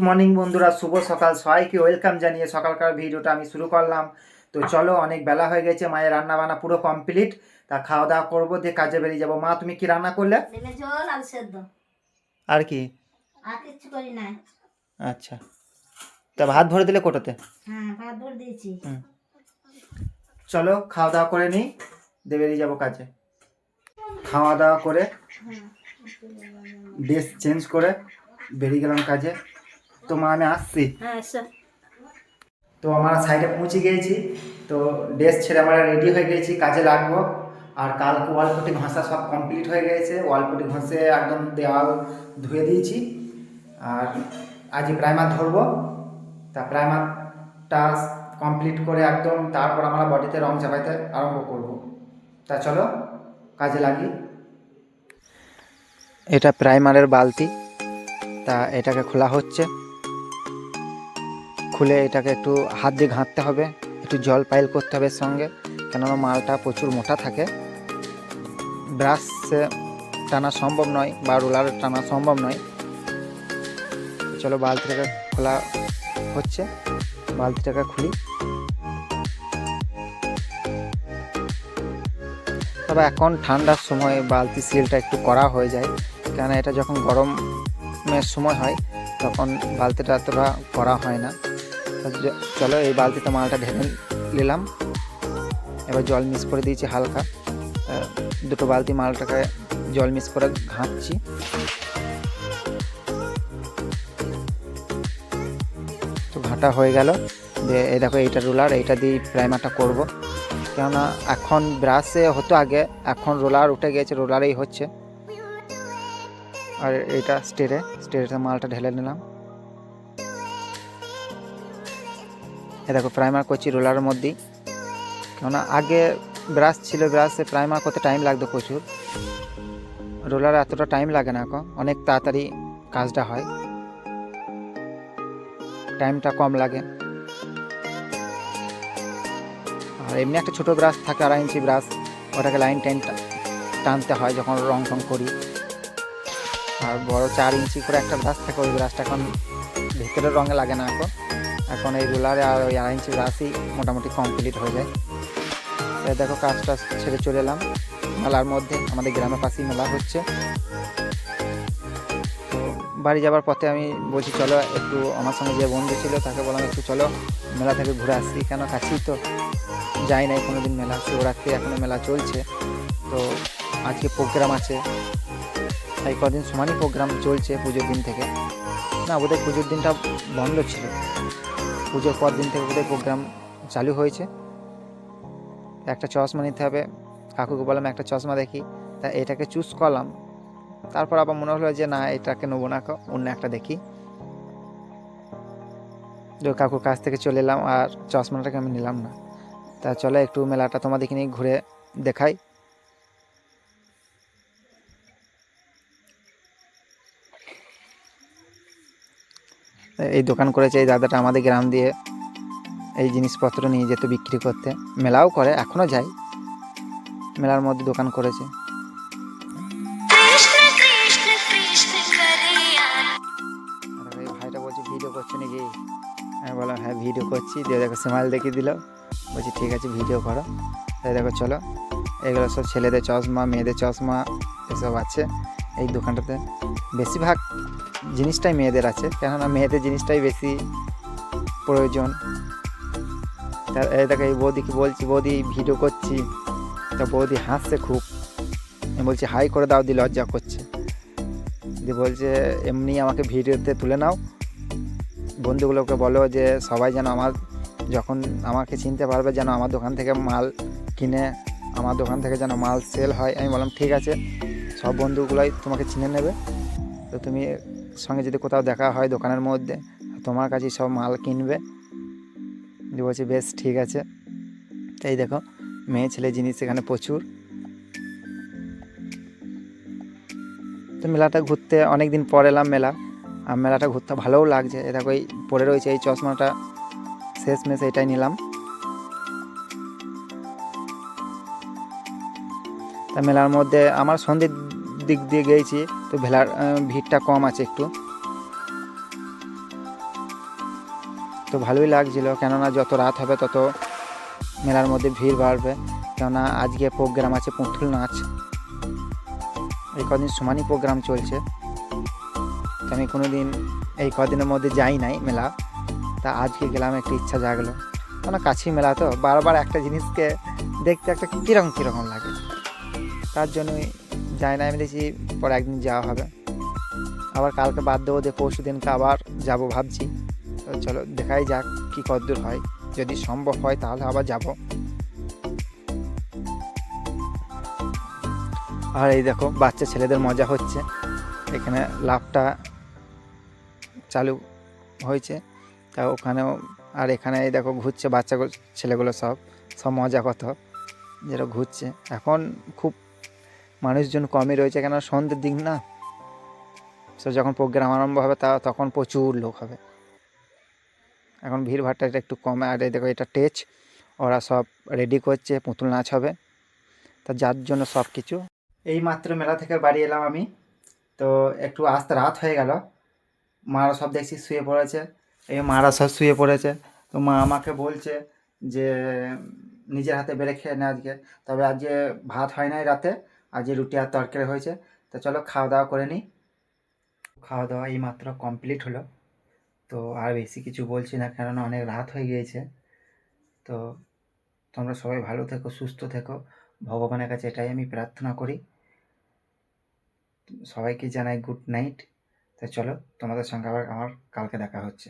Morning বন্ধুরা, শুভ সকাল। সবাইকে ওয়েলকাম জানিয়ে সকালকার ভিডিওটা আমি শুরু করলাম। তো চলো, অনেক বেলা হয়ে গেছে, মায়ের রান্না বান্না পুরো কমপ্লিট। তা খাওয়া দাওয়া করবো, দিয়ে কাজে বেরিয়ে যাবো। মা, তুমি কি রান্না করলে? ঝোল আলু সেদ্ধ। আর কি? আর কিছু করি না। আচ্ছা, তা ভাত ভরে দিলে কোটাতে? হ্যাঁ, ভাত ভরে দিয়েছি। চলো খাওয়া দাওয়া করে নিই, দিয়ে বেরিয়ে যাবো কাজে। খাওয়া দাওয়া করে ড্রেস চেঞ্জ করে বেরিয়ে গেলাম কাজে। তো মা, আমি আসছি। হ্যাঁ স্যার। তো আমরা সাইডে পৌঁছে গিয়েছি। তো ড্রেস ছেড়ে আমরা রেডি হয়ে গেছি, কাজে লাগবো। আর কালকে ওয়ালপুটি ঘষা সব কমপ্লিট হয়ে গেছে, ওয়ালপুটি ঘষে একদম দেওয়াল ধুয়ে দিয়েছি। আর আজই প্রাইমার ধরবো। তা প্রাইমারটা কমপ্লিট করে একদম তারপর আমরা বডিতে রং চাপাইতে আরম্ভ করব। তা চলো কাজে লাগি। এটা প্রাইমারের বালতি, তা এটাকে খোলা হচ্ছে। খুলে এটাকে একটু হাত দিয়ে ঘাঁটতে হবে, একটু জল পাইল করতে হবে সঙ্গে, কেননা মালটা প্রচুর মোটা থাকে। ব্রাশে টানা সম্ভব নয় বা রোলার টানা সম্ভব নয়। চলো বালতিটাকে খোলা হচ্ছে, বালতিটাকে খুলি। তবে এখন ঠান্ডার সময় বালতি সিলটা একটু করা হয়ে যায়, কেন এটা যখন গরমের সময় হয় তখন বালতিটা এতটা করা হয় না। চলো এই বালতিতে মালটা ঢেলে নিলাম। এবার জল মিক্স করে দিয়েছি হালকা, দুটো বালতি মালটাকে জল মিক্স করে ঘাঁটছি। তো ঘাঁটা হয়ে গেল। দিয়ে এই দেখো, এইটা রোলার, এইটা দিয়ে প্রাইমারটা করব। কেননা এখন ব্রাশে হতো আগে, এখন রোলার উঠে গেছে, রোলারেই হচ্ছে। আর এটা স্টেরে মালটা ঢেলে নিলাম। এ দেখো প্রাইমার করছি রোলারের মধ্যেই, কেননা আগে ব্রাশ ছিল, ব্রাশে প্রাইমার করতে টাইম লাগতো প্রচুর। রোলারে এতটা টাইম লাগে না, এখন অনেক তাড়াতাড়ি কাজটা হয়, টাইমটা কম লাগে। আর এমনি একটা ছোটো ব্রাশ থাকে, 2.5 ইঞ্চি ব্রাশ, ওটাকে লাইন টানতে হয় যখন রং টং করি। আর বড় 4 ইঞ্চি করে একটা ব্রাশ থাকে, ওই ব্রাশটা এখন ভেতরের রঙে লাগে না। এখন এই রোলারে আর ওই 2.5 ইঞ্চি ব্রাশই মোটামুটি কমপ্লিট হয়ে যায়। দেখো কাজটা ছেড়ে চলে এলাম মেলার মধ্যে, আমাদের গ্রামের পাশেই মেলা হচ্ছে। তো বাড়ি যাবার পথে আমি বলছি চলো একটু, আমার সঙ্গে যে বন্ধু ছিল তাকে বললাম একটু চলো মেলা থেকে ঘুরে আসি, কেন কাছেই তো, যাই নাই কোনো দিন মেলা। শিবরাত্রি এখনও মেলা চলছে, তো আজকে প্রোগ্রাম আছে, তাই কদিন সমানই প্রোগ্রাম চলছে পুজোর দিন থেকে। না, বোধহয় পুজোর দিনটা বন্ধ ছিল, পুজোর পর দিন থেকে বোধহয় প্রোগ্রাম চালু হয়েছে। একটা চশমা নিতে হবে, কাকুকে বললাম একটা চশমা দেখি, তা এটাকে চুজ করলাম। তারপর আবার মনে হলো যে না, এটাকে নেবো না, অন্য একটা দেখি। কাকুর কাছ থেকে চলে এলাম, আর চশমাটাকে আমি নিলাম না। তা চলো একটু মেলাটা তোমাদেরকে নিয়ে ঘুরে দেখাই। এই দোকান করেছে এই দাদাটা, আমাদের গ্রাম দিয়ে এই জিনিসপত্র নিয়ে যেত বিক্রি করতে, মেলাও করে, এখনও যায়। মেলার মধ্যে দোকান করেছে। এই ভাইটা বলছে ভিডিও করছে নাকি? আমি বললাম হ্যাঁ ভিডিও করছি। দিয়ে দেখো স্মাইল দেখিয়ে দিল, বলছি ঠিক আছে ভিডিও করো। তাই দেখো চলো, এগুলো সব ছেলেদের চশমা, মেয়েদের চশমা এসব আছে এই দোকানটাতে। বেশিরভাগ জিনিসটাই মেয়েদের আছে, কেননা মেয়েদের জিনিসটাই বেশি প্রয়োজন। এই দেখো এই বৌদিকে বলছি বৌদি ভিডিও করছি, তা বৌদি হাসছে খুব। আমি বলছি হাই করে দাও, দিয়ে লজ্জা করছে। দিয়ে বলছে এমনি আমাকে ভিডিওতে তুলে নাও, বন্ধুগুলোকে বলো যে সবাই যেন যখন আমাকে চিনতে পারবে, যেন আমার দোকান থেকে মাল কিনে, আমার দোকান থেকে যেন মাল সেল হয়। আমি বললাম ঠিক আছে, সব বন্ধুগুলোই তোমাকে চিনে নেবে, তো তুমি সঙ্গে যদি কোথাও দেখা হয় দোকানের মধ্যে, তোমার কাছেই সব মাল কিনবে। যে বলছি বেশ ঠিক আছে। তাই দেখো মেয়ে ছেলে জিনিস এখানে প্রচুর। তো মেলাটা ঘুরতে অনেক দিন পর এলাম মেলা, আর মেলাটা ঘুরতে ভালোও লাগছে। এ দেখো এই পরে রয়েছে এই চশমাটা, শেষমেশ এটাই নিলাম। তা মেলার মধ্যে আমার সন্ধ্যের দিক দিয়ে গিয়েছি, তো ভিড়টা কম আছে একটু। তো ভালোই লাগছিল, কেননা যত রাত হবে তত মেলার মধ্যে ভিড় বাড়বে। কেননা আজকে প্রোগ্রাম আছে পুতুল নাচ, এই কদিন সমানই প্রোগ্রাম চলছে। তো আমি কোনো দিন এই কদিনের মধ্যে যাই নাই মেলা, তা আজকে গেলাম, একটু ইচ্ছা জাগলো। কেন কাছেই মেলা তো, বারবার একটা জিনিসকে দেখতে একটা কীরকম লাগে, তার জন্যই যাই না। আমি দেখছি পরে একদিন যাওয়া হবে, আবার কালকে বাদ দেবো, দিয়ে পরশু দিনকে আবার যাব ভাবছি। তো চলো দেখাই যাক কী কতদূর হয়, যদি সম্ভব হয় তাহলে আবার যাব। আর এই দেখো বাচ্চা ছেলেদের মজা হচ্ছে, এখানে লাফটা চালু হয়েছে, তা ওখানেও। আর এখানে এই দেখো ঘুরছে বাচ্চা ছেলেগুলো, সব মজা কত যেটা ঘুরছে। এখন খুব মানুষজন কমই রয়েছে, কেন সন্ধ্যের দিক না, সো যখন প্রোগ্রাম আরম্ভ হবে তখন প্রচুর লোক হবে। এখন ভিড়ভাড়টা একটু কমে। আর এই দেখো এটা স্টেজ, ওরা সব রেডি করছে, পুতুল নাচ হবে, তা যার জন্য সব কিছু। এই মাত্র মেলা থেকে বাড়ি এলাম আমি, তো একটু আসতে রাত হয়ে গেল। মারা সব দেখছি শুয়ে পড়েছে, এই মারা সব শুয়ে পড়েছে। তো মা আমাকে বলছে যে নিজের হাতে বেড়ে খেয়ে নে আজকে। তবে আজকে ভাত হয় নাই রাতে, আজকে রুটি আর তরকারি হয়েছে। তো চলো খাওয়া দাওয়া করে নিই। খাওয়া দাওয়া এই মাত্র কমপ্লিট হলো, তো আর বেশি কিছু বলছি না, কেননা অনেক রাত হয়ে গিয়েছে। তো তোমরা সবাই ভালো থেকো, সুস্থ থেকো, ভগবানের কাছে এটাই আমি প্রার্থনা করি। সবাইকে জানাই গুড নাইট। তো চলো তোমাদের সঙ্গে আবার আমার কালকে দেখা হচ্ছে।